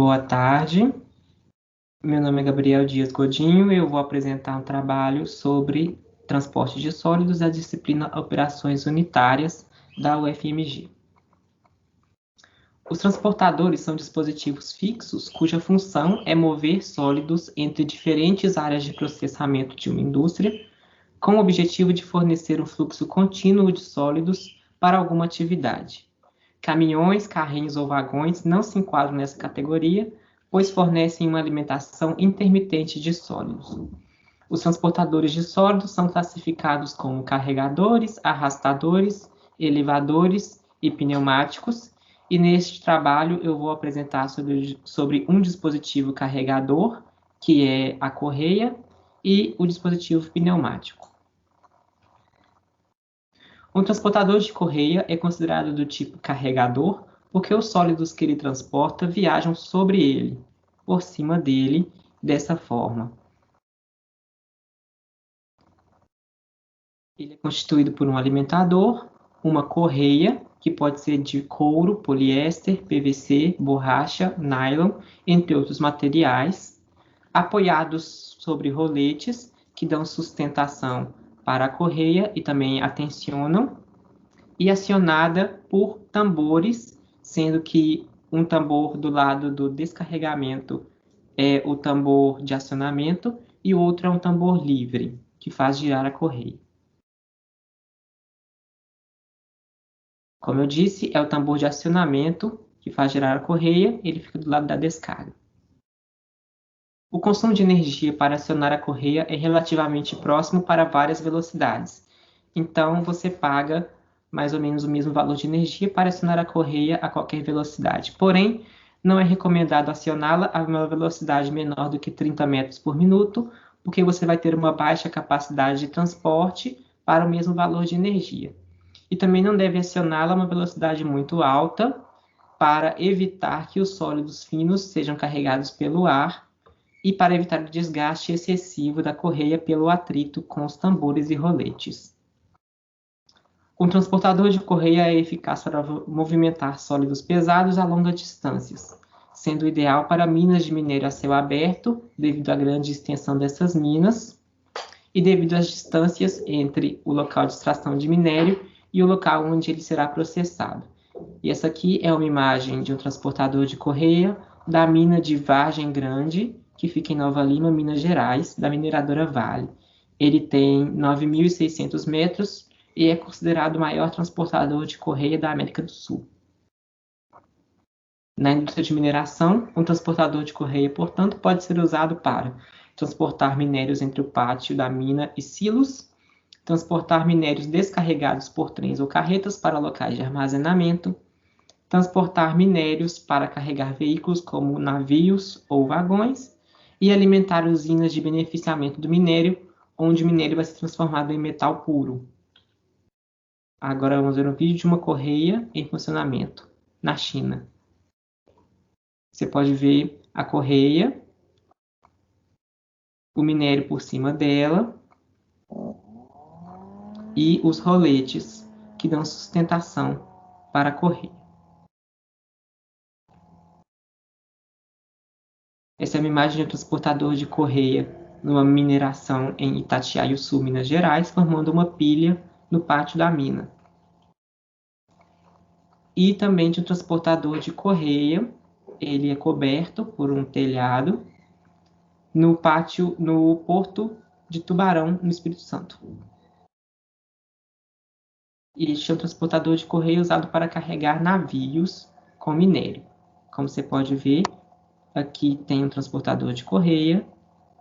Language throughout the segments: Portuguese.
Boa tarde, meu nome é Gabriel Dias Godinho e eu vou apresentar um trabalho sobre transporte de sólidos da disciplina Operações Unitárias da UFMG. Os transportadores são dispositivos fixos cuja função é mover sólidos entre diferentes áreas de processamento de uma indústria, com o objetivo de fornecer um fluxo contínuo de sólidos para alguma atividade. Caminhões, carrinhos ou vagões não se enquadram nessa categoria, pois fornecem uma alimentação intermitente de sólidos. Os transportadores de sólidos são classificados como carregadores, arrastadores, elevadores e pneumáticos, e neste trabalho eu vou apresentar sobre um dispositivo carregador, que é a correia, e o dispositivo pneumático. Um transportador de correia é considerado do tipo carregador porque os sólidos que ele transporta viajam sobre ele, por cima dele, dessa forma. Ele é constituído por um alimentador, uma correia, que pode ser de couro, poliéster, PVC, borracha, nylon, entre outros materiais, apoiados sobre roletes, que dão sustentação para a correia e também a tensionam, e acionada por tambores, sendo que um tambor do lado do descarregamento é o tambor de acionamento e o outro é um tambor livre, que faz girar a correia. Como eu disse, é o tambor de acionamento que faz girar a correia, ele fica do lado da descarga. O consumo de energia para acionar a correia é relativamente próximo para várias velocidades. Então, você paga mais ou menos o mesmo valor de energia para acionar a correia a qualquer velocidade. Porém, não é recomendado acioná-la a uma velocidade menor do que 30 metros por minuto, porque você vai ter uma baixa capacidade de transporte para o mesmo valor de energia. E também não deve acioná-la a uma velocidade muito alta, para evitar que os sólidos finos sejam carregados pelo ar e para evitar o desgaste excessivo da correia pelo atrito com os tambores e roletes. Um transportador de correia é eficaz para movimentar sólidos pesados a longas distâncias, sendo ideal para minas de minério a céu aberto, devido à grande extensão dessas minas, e devido às distâncias entre o local de extração de minério e o local onde ele será processado. E essa aqui é uma imagem de um transportador de correia da mina de Vargem Grande, que fica em Nova Lima, Minas Gerais, da mineradora Vale. Ele tem 9.600 metros e é considerado o maior transportador de correia da América do Sul. Na indústria de mineração, um transportador de correia, portanto, pode ser usado para transportar minérios entre o pátio da mina e silos, transportar minérios descarregados por trens ou carretas para locais de armazenamento, transportar minérios para carregar veículos como navios ou vagões e alimentar usinas de beneficiamento do minério, onde o minério vai ser transformado em metal puro. Agora vamos ver um vídeo de uma correia em funcionamento na China. Você pode ver a correia, o minério por cima dela e os roletes que dão sustentação para a correia. Essa é uma imagem de um transportador de correia numa mineração em Itatiaia-Sul, Minas Gerais, formando uma pilha no pátio da mina. E também de um transportador de correia, ele é coberto por um telhado no porto de Tubarão, no Espírito Santo. Este é um transportador de correia usado para carregar navios com minério. Como você pode ver, aqui tem um transportador de correia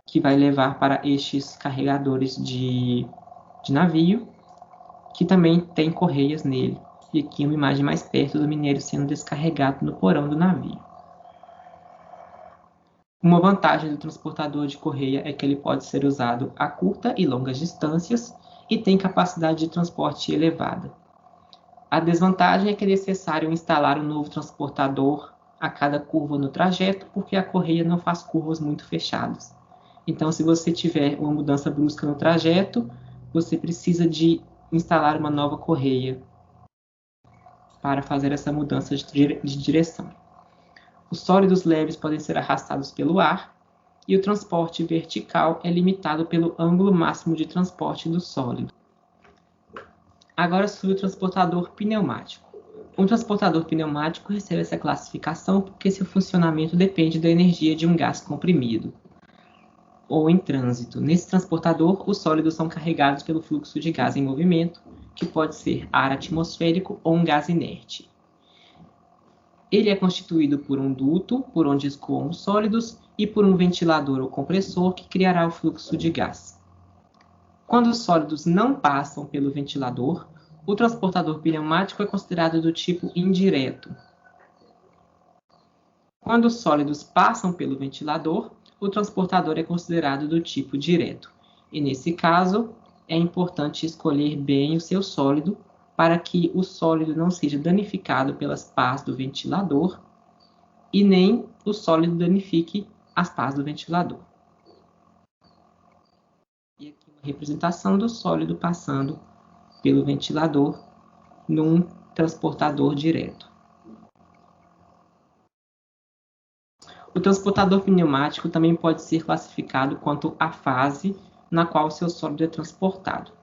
que vai levar para estes carregadores de navio, que também tem correias nele. E aqui uma imagem mais perto do minério sendo descarregado no porão do navio. Uma vantagem do transportador de correia é que ele pode ser usado a curta e longas distâncias e tem capacidade de transporte elevada. A desvantagem é que é necessário instalar um novo transportador a cada curva no trajeto, porque a correia não faz curvas muito fechadas. Então, se você tiver uma mudança brusca no trajeto, você precisa de instalar uma nova correia para fazer essa mudança de direção. Os sólidos leves podem ser arrastados pelo ar, e o transporte vertical é limitado pelo ângulo máximo de transporte do sólido. Agora sobre o transportador pneumático. Um transportador pneumático recebe essa classificação porque seu funcionamento depende da energia de um gás comprimido ou em trânsito. Nesse transportador, os sólidos são carregados pelo fluxo de gás em movimento, que pode ser ar atmosférico ou um gás inerte. Ele é constituído por um duto, por onde escoam os sólidos, e por um ventilador ou compressor que criará o fluxo de gás. Quando os sólidos não passam pelo ventilador, o transportador pneumático é considerado do tipo indireto. Quando os sólidos passam pelo ventilador, o transportador é considerado do tipo direto. E nesse caso, é importante escolher bem o seu sólido para que o sólido não seja danificado pelas pás do ventilador e nem o sólido danifique as pás do ventilador. E aqui uma representação do sólido passando pelo ventilador num transportador direto. O transportador pneumático também pode ser classificado quanto à fase na qual o seu sólido é transportado.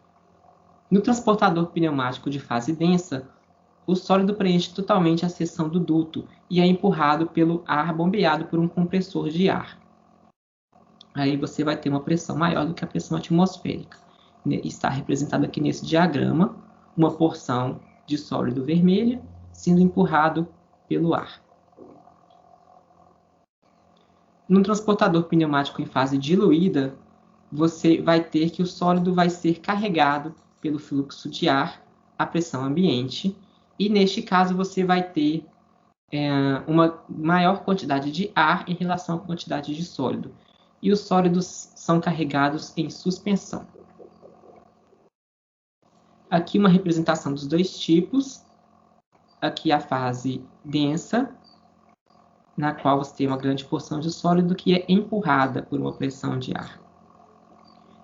No transportador pneumático de fase densa, o sólido preenche totalmente a seção do duto e é empurrado pelo ar bombeado por um compressor de ar. Aí você vai ter uma pressão maior do que a pressão atmosférica. Está representado aqui nesse diagrama uma porção de sólido vermelho sendo empurrado pelo ar. Num transportador pneumático em fase diluída, você vai ter que o sólido vai ser carregado pelo fluxo de ar à pressão ambiente, e neste caso você vai ter uma maior quantidade de ar em relação à quantidade de sólido, e os sólidos são carregados em suspensão. Aqui uma representação dos dois tipos, aqui a fase densa, na qual você tem uma grande porção de sólido que é empurrada por uma pressão de ar.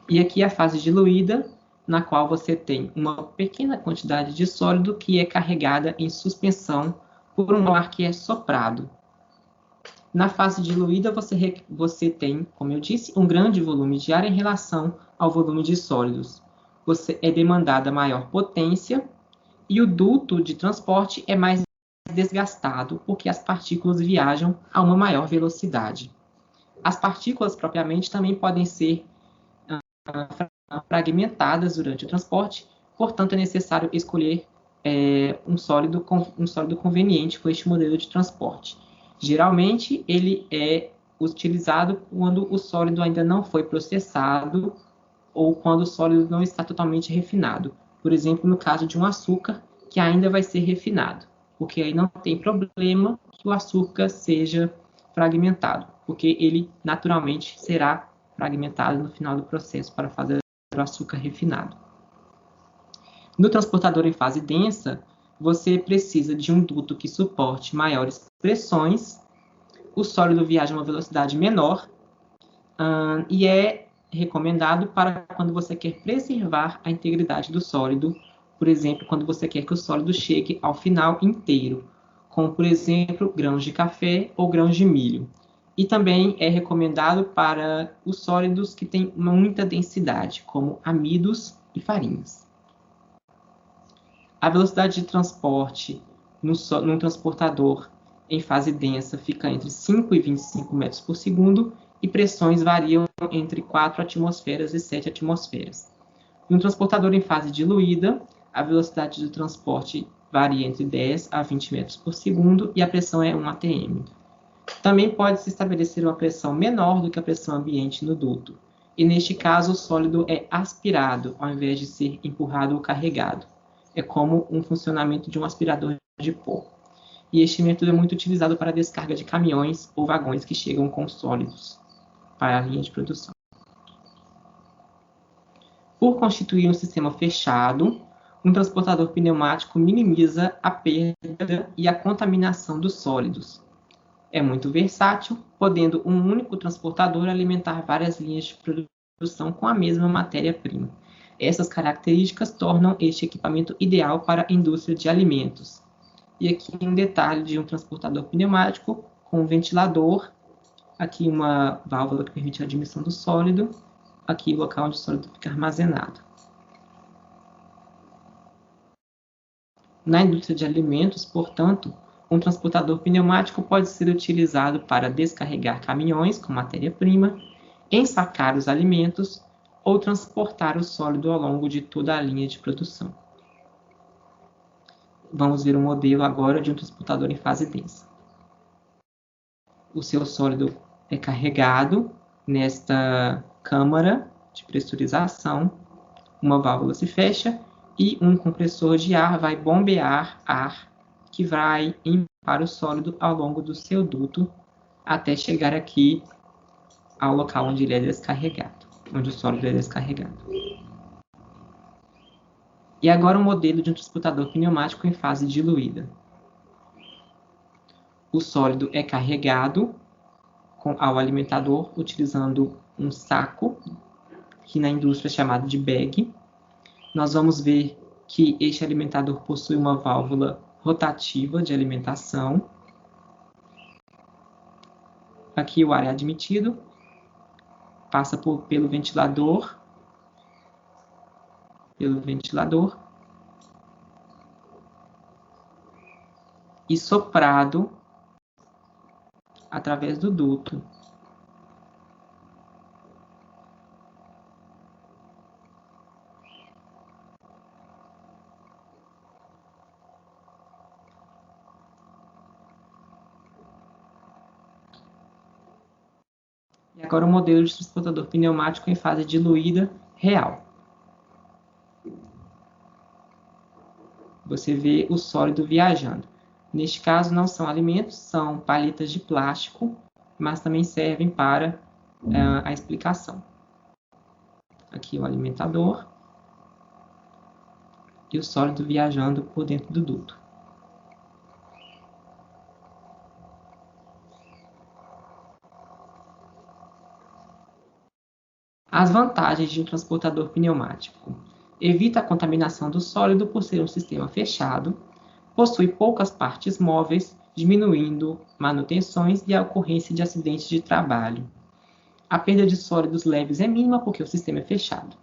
E aqui a fase diluída, na qual você tem uma pequena quantidade de sólido que é carregada em suspensão por um ar que é soprado. Na fase diluída, você tem, como eu disse, um grande volume de ar em relação ao volume de sólidos. É demandada maior potência e o duto de transporte é mais desgastado porque as partículas viajam a uma maior velocidade. As partículas propriamente também podem ser fragmentadas durante o transporte, portanto é necessário escolher um sólido conveniente com este modelo de transporte. Geralmente ele é utilizado quando o sólido ainda não foi processado ou quando o sólido não está totalmente refinado. Por exemplo, no caso de um açúcar que ainda vai ser refinado, porque aí não tem problema que o açúcar seja fragmentado, porque ele naturalmente será fragmentado no final do processo para fazer o açúcar refinado. No transportador em fase densa, você precisa de um duto que suporte maiores pressões, o sólido viaja a uma velocidade menor e é recomendado para quando você quer preservar a integridade do sólido, por exemplo, quando você quer que o sólido chegue ao final inteiro, como, por exemplo, grãos de café ou grãos de milho. E também é recomendado para os sólidos que têm muita densidade, como amidos e farinhas. A velocidade de transporte num transportador em fase densa fica entre 5 e 25 metros por segundo e pressões variam entre 4 atmosferas e 7 atmosferas. Num transportador em fase diluída, a velocidade de transporte varia entre 10 a 20 metros por segundo e a pressão é 1 atm. Também pode-se estabelecer uma pressão menor do que a pressão ambiente no duto, e neste caso o sólido é aspirado ao invés de ser empurrado ou carregado. É como um funcionamento de um aspirador de pó. E este método é muito utilizado para a descarga de caminhões ou vagões que chegam com sólidos para a linha de produção. Por constituir um sistema fechado, um transportador pneumático minimiza a perda e a contaminação dos sólidos. É muito versátil, podendo um único transportador alimentar várias linhas de produção com a mesma matéria-prima. Essas características tornam este equipamento ideal para a indústria de alimentos. E aqui um detalhe de um transportador pneumático com um ventilador, aqui uma válvula que permite a admissão do sólido, aqui o local onde o sólido fica armazenado. Na indústria de alimentos, portanto, um transportador pneumático pode ser utilizado para descarregar caminhões com matéria-prima, ensacar os alimentos ou transportar o sólido ao longo de toda a linha de produção. Vamos ver um modelo agora de um transportador em fase densa. O seu sólido é carregado nesta câmara de pressurização, uma válvula se fecha e um compressor de ar vai bombear ar que vai empurrar o sólido ao longo do seu duto até chegar aqui ao local onde ele é descarregado, onde o sólido é descarregado. E agora um modelo de um transportador pneumático em fase diluída. O sólido é carregado ao alimentador utilizando um saco, que na indústria é chamado de bag. Nós vamos ver que este alimentador possui uma válvula rotativa de alimentação. Aqui o ar é admitido, passa pelo ventilador, e soprado através do duto. E agora o modelo de transportador pneumático em fase diluída real. Você vê o sólido viajando. Neste caso, não são alimentos, são paletas de plástico, mas também servem para a explicação. Aqui o alimentador e o sólido viajando por dentro do duto. As vantagens de um transportador pneumático. Evita a contaminação do sólido por ser um sistema fechado, possui poucas partes móveis, diminuindo manutenções e a ocorrência de acidentes de trabalho. A perda de sólidos leves é mínima porque o sistema é fechado.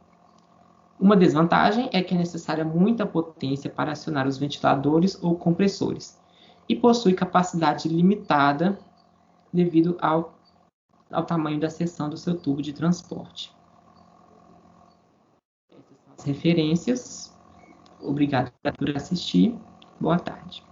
Uma desvantagem é que é necessária muita potência para acionar os ventiladores ou compressores e possui capacidade limitada devido ao tamanho da seção do seu tubo de transporte. Essas são as referências. Obrigado por assistir. Boa tarde.